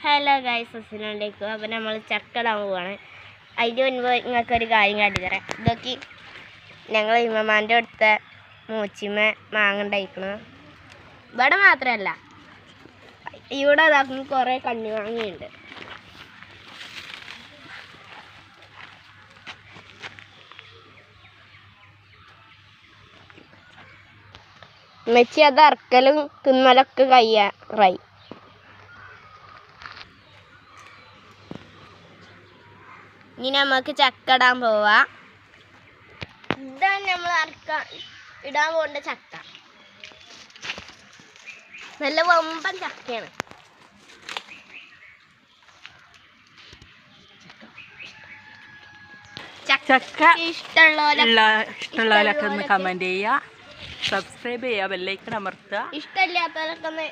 Hello guys, അസ്സലാമലൈക്കും. അപ്പം നമ്മൾ ചക്ക ഇടാൻ പോവാണ്. അതിന് മുൻപ് നിങ്ങൾക്കൊരു കാര്യം കാട്ടിത്തരാം. ഇതൊക്കെ ഞങ്ങൾ ഇമ്മമാൻ്റെ അടുത്ത മൂച്ചിമ്മ മാങ്ങ ഉണ്ടായിരിക്കണം. ഇവിടെ മാത്രമല്ല, ഇവിടെ അതാക്കും കുറേ കണ്ണിമാങ്ങയുണ്ട്. മെച്ചി അത് അറക്കലും തിന്നലൊക്കെ കഴിയാറായി. ഇനി നമുക്ക് ചക്ക ഇടാൻ പോവാ. ഇതാണ് നമ്മൾ ഇടാൻ പോകേണ്ട ചക്ക. നല്ല വമ്പൻ ചക്കയാണ്. ചക്ക ഇഷ്ടമുള്ളവരൊക്കെ ഒന്ന് കമന്റ് ചെയ്യുക, സബ്സ്ക്രൈബ് ചെയ്യുക, ബെല്ലൈക്കൺ അമർത്തുക. ഇഷ്ടമില്ലാത്തവരൊക്കെ ഒന്ന്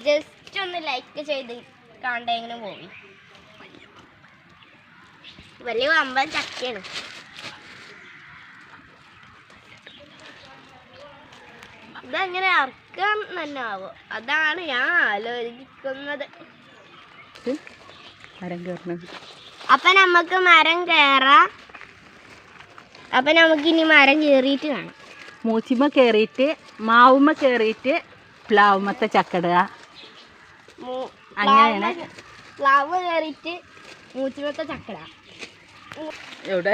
ജസ്റ്റ് ഒന്ന് ലൈക്ക് ചെയ്ത് കണ്ടെങ്കിലും പോയി. വലിയ വമ്പൻ ചക്കയാണ്. ഇതെങ്ങനെ അറക്കാൻ തന്നെ ആവോ? അതാണ് ഞാൻ ആലോചിക്കുന്നത്. അപ്പൊ നമുക്ക് മരം കയറാം. അപ്പൊ നമുക്കിനി മരം കയറിയിട്ട് കാണാം. മൂച്ചിമ്മ കയറിയിട്ട് മാവുമ്മ കയറിയിട്ട് പ്ലാവുമ്മത്തെ ചക്കടുക. അങ്ങനെയാണ് പ്ലാവ് കയറിയിട്ട് മൂച്ചിമത്തെ ചക്കട. എവിടെ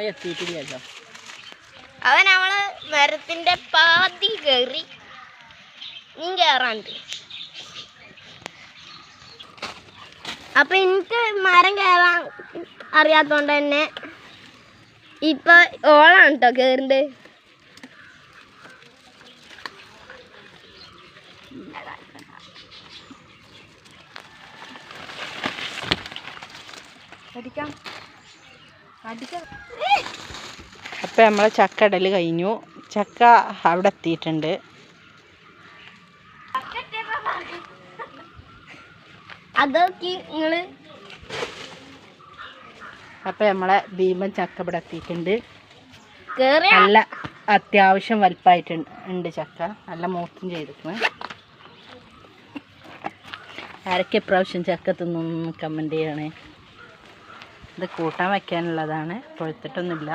എത്തിയിട്ടില്ലല്ലോ. അവ നമ്മള് മരത്തിന്റെ പാതി കയറി. നീ കയറാണ്ട്. അപ്പൊ എനിക്ക് മരം കയറാൻ അറിയാത്തോണ്ട് തന്നെ ഇപ്പൊ ഓളാണ് കേട്ടോ കയറിണ്ട്. അപ്പം നമ്മളെ ചക്ക ഇടൽ കഴിഞ്ഞു. ചക്ക അവിടെ എത്തിയിട്ടുണ്ട്. അപ്പം നമ്മളെ ഭീമൻ ചക്ക ഇവിടെ എത്തിയിട്ടുണ്ട്. നല്ല അത്യാവശ്യം വലുപ്പമായിട്ടുണ്ട് ചക്ക. നല്ല മൂത്തും ചെയ്തിരിക്കുന്നു. ആരൊക്കെ ഇപ്രാവശ്യം ചക്ക തിന്നൊന്ന് കമൻറ്റ് ചെയ്യണേ. ഇത് കൂട്ടാൻ വയ്ക്കാനുള്ളതാണ്, പൊഴുത്തിട്ടൊന്നുമില്ല.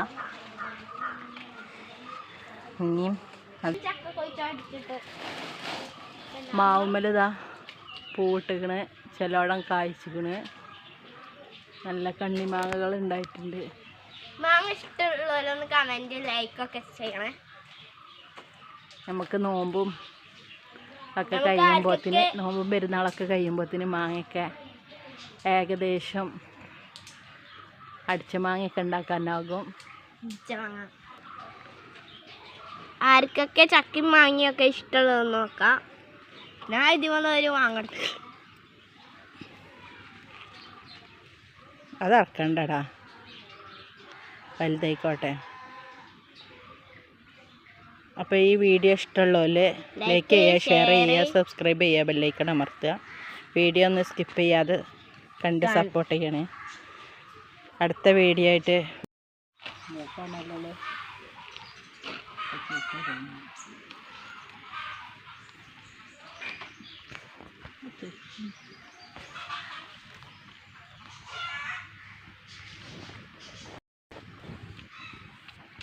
ഇനിയും മാവുമ്മലിതാ പൂവിട്ടിക്കണ്, ചിലോടം കായ്ച്ചിക്കണ്. നല്ല കണ്ണിമാങ്ങകൾ ഉണ്ടായിട്ടുണ്ട്. മാങ്ങ ഇഷ്ടമുള്ളവരൊന്ന് കമൻറ്റ് ലൈക്കൊക്കെ ചെയ്യണേ. നമുക്ക് നോമ്പും ഒക്കെ കഴിയുമ്പോഴത്തിന്, നോമ്പും പെരുന്നാളൊക്കെ കഴിയുമ്പോഴത്തിന് മാങ്ങയൊക്കെ ഏകദേശം അടിച്ച മാങ്ങയൊക്കെ ഉണ്ടാക്കാനാകും. ആർക്കൊക്കെ ചക്കയും മാങ്ങയൊക്കെ ഇഷ്ടമുള്ളതെന്ന് നോക്കാം. ഞാൻ ഇതുപോലെ ഒരു വാങ്ങട്ടെ. അത് ഇറക്കണ്ടടാ, വലുതായിക്കോട്ടെ. അപ്പോൾ ഈ വീഡിയോ ഇഷ്ടമുള്ളവർ ലൈക്ക് ചെയ്യുക, ഷെയർ ചെയ്യുക, സബ്സ്ക്രൈബ് ചെയ്യുക, ബെല്ലൈക്കൺ അമർത്തുക. വീഡിയോ ഒന്ന് സ്കിപ്പ് ചെയ്യാതെ കണ്ട് സപ്പോർട്ട് ചെയ്യണേ. അടുത്ത വീഡിയോ ആയിട്ട്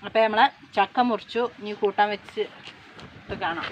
അപ്പം നമ്മളെ ചക്ക മുറിച്ചു. ഇനി കൂട്ടാൻ വെച്ച് കാണാം.